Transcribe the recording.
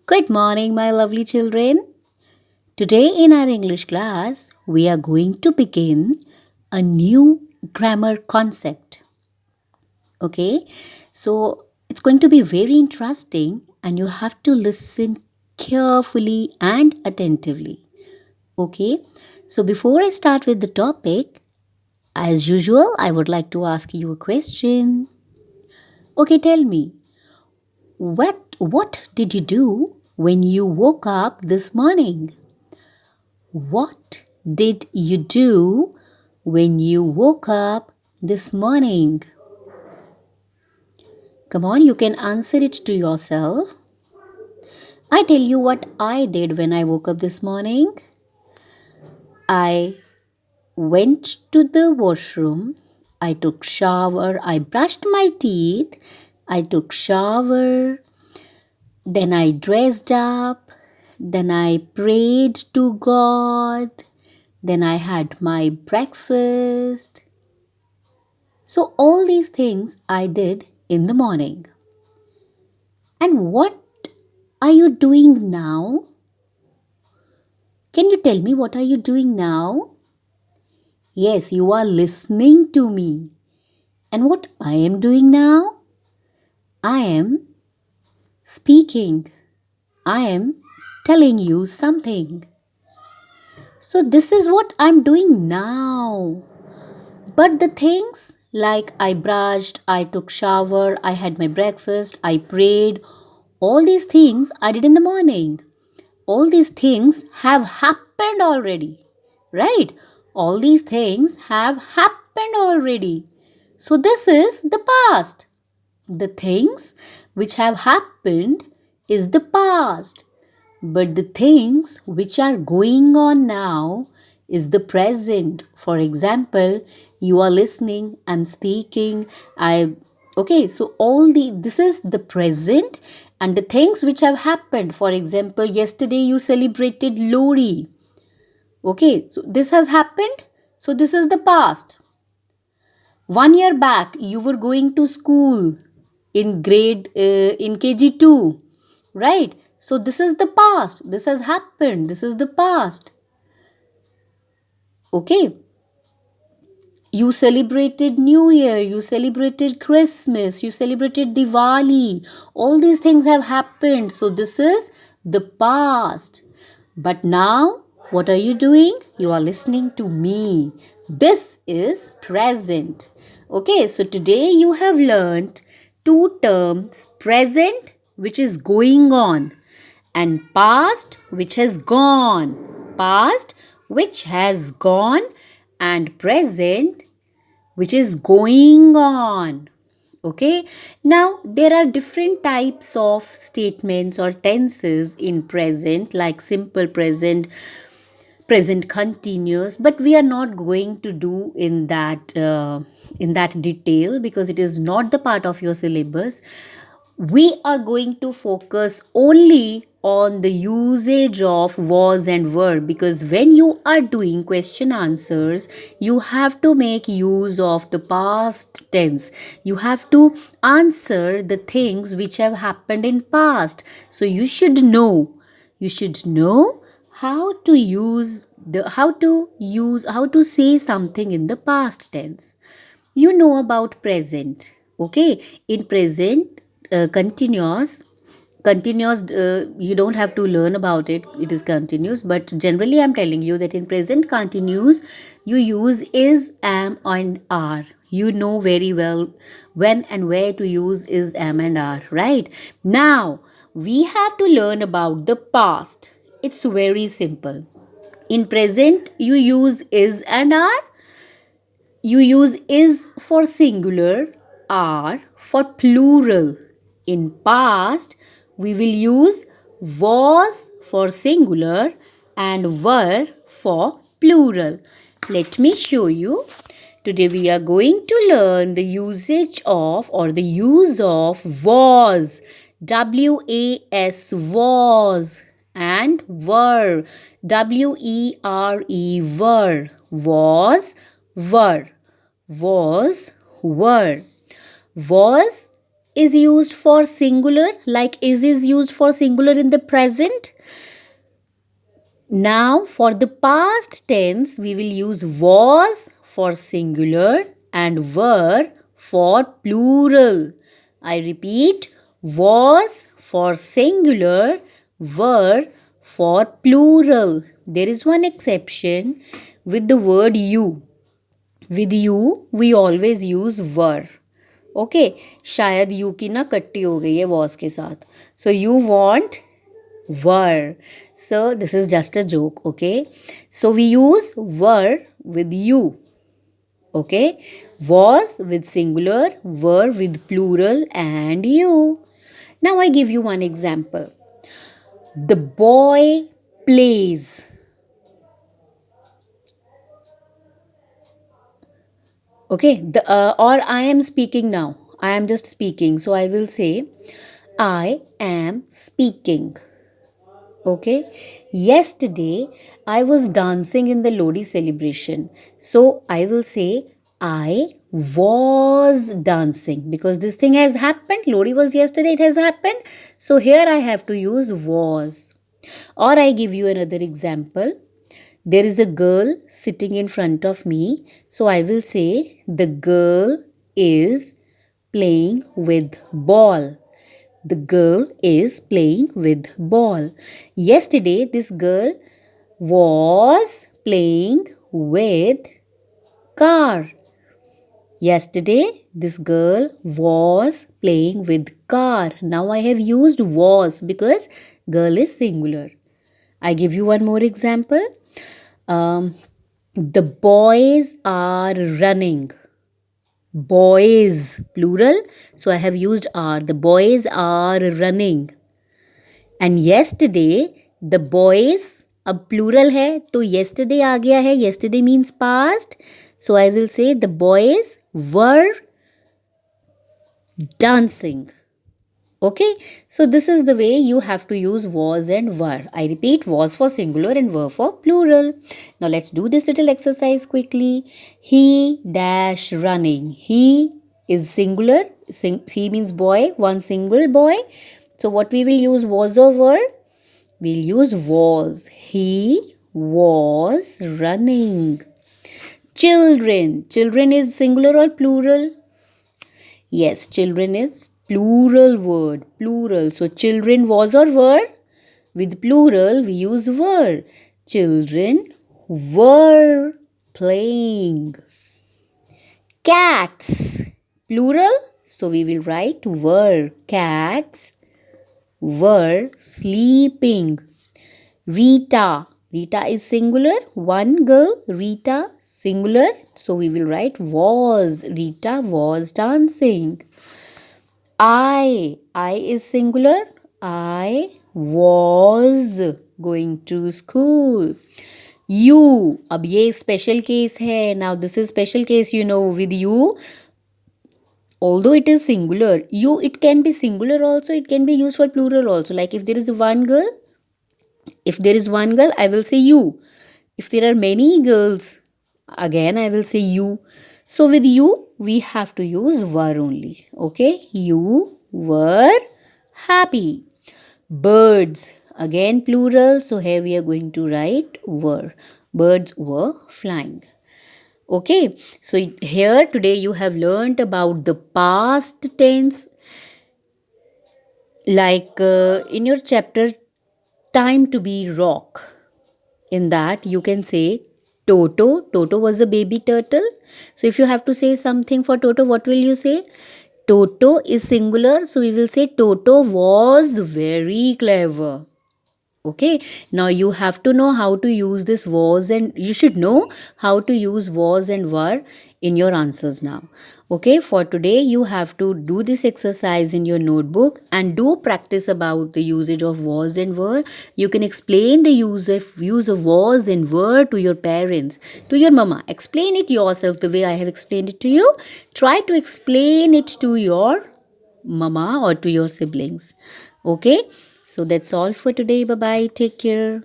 Good morning, my lovely children. Today, in our English class, we are going to begin a new grammar concept. Okay, so it's going to be very interesting, and you have to listen carefully and attentively. Okay, so before I start with the topic, as usual, I would like to ask you a question. Okay, tell me, what did you do when you woke up this morning? What did you do when you woke up this morning? Come on, you can answer it to yourself. I tell you what I did when I woke up this morning. I went to the washroom. I took shower. I brushed my teeth. I took shower. Then I dressed up. Then I prayed to God. Then I had my breakfast. So, all these things I did in the morning. And what are you doing now? Can you tell me what are you doing now? Yes, you are listening to me. And what I am doing now? I am speaking. I am telling you something. So, this is what I'm doing now. But the things like I brushed, I took shower, I had my breakfast, I prayed, all these things I did in the morning. All these things have happened already, right? All these things have happened already. So this is the past. The things which have happened is the past. But the things which are going on now is the present. For example, you are listening, I'm speaking, so all this is the present, and the things which have happened. For example, yesterday you celebrated Lori. Okay, so this has happened. So this is the past. 1 year back, you were going to school in KG2, right? So this is the past. This has happened. This is the past. Okay. You celebrated New Year, you celebrated Christmas, you celebrated Diwali. All these things have happened. So this is the past. But now, what are you doing? You are listening to me. This is present. Okay, so today you have learned two terms: present, which is going on, and past, which has gone. Past, which has gone, and present, which is going on. Okay, now there are different types of statements or tenses in present, like simple present, present continuous, but we are not going to do in that detail because it is not the part of your syllabus. We are going to focus only on the usage of was and were, because when you are doing question answers, you have to make use of the past tense. You have to answer the things which have happened in past. So you should know how to how to say something in the past tense. You know about present. Okay, in present continuous, you don't have to learn about it, it is continuous, but generally I'm telling you that in present continuous you use is, am, and are. You know very well when and where to use is, am, and are. Right now we have to learn about the past. It's very simple. In present you use is and are. You use is for singular, are for plural. In past, we will use was for singular and were for plural. Let me show you. Today we are going to learn the usage of or the use of was. W-A-S, was, and were. W-E-R-E, were. Was, were. Was, were. Was is used for singular, like is used for singular in the present. Now, for the past tense, we will use was for singular and were for plural. I repeat, was for singular, were for plural. There is one exception with the word you. With you, we always use were. Okay, शायद you की ना कट्टी हो गई है was के साथ. So you want were. So this is just a joke, okay? So we use were with you. Okay? Was with singular, were with plural, and you. Now I give you one example. The boy plays. Okay, or I am speaking now. I am just speaking. So I will say, I am speaking. Okay, yesterday I was dancing in the Lodi celebration. So I will say, I was dancing because this thing has happened. Lodi was yesterday, it has happened. So here I have to use was. Or I give you another example. There is a girl sitting in front of me. So I will say, the girl is playing with ball. The girl is playing with ball. Yesterday, this girl was playing with car. Yesterday, this girl was playing with car. Now I have used was because girl is singular. I give you one more example. The boys are running. Boys, plural. So I have used are. The boys are running. And yesterday, the boys, अब plural है तो yesterday आ गया है. Yesterday means past. So I will say the boys were dancing. Okay, so this is the way you have to use was and were. I repeat, was for singular and were for plural. Now let's do this little exercise quickly. He dash running. He is singular. He means boy, one single boy. So what we will use, was or were? We'll use was. He was running. Children. Children is singular or plural? Yes, children is plural word. Plural. So children was or were? With plural, we use were. Children were playing. Cats. Plural. So we will write were. Cats were sleeping. Rita. Rita is singular. One girl. Rita singular. So we will write was. Rita was dancing. I is singular. I was going to school. You. अब ये special case है. Now this is special case, with you. Although it is singular, you, it can be singular also. It can be used for plural also. Like if there is one girl, I will say you. If there are many girls, again I will say you. So with you, we have to use were only. Okay, you were happy. Birds, again plural. So here we are going to write were. Birds were flying. Okay, so here today you have learned about the past tense. Like in your chapter, Time to be Rock. In that you can say Toto. Toto was a baby turtle. So if you have to say something for Toto, what will you say? Toto is singular. So we will say Toto was very clever. Okay, now you have to know how to use this was, and you should know how to use was and were in your answers now. Okay, for today you have to do this exercise in your notebook and do practice about the usage of was and were. You can explain the use of was and were to your parents, to your mama. Explain it yourself the way I have explained it to you. Try to explain it to your mama or to your siblings. Okay, so that's all for today. Bye bye. Take care.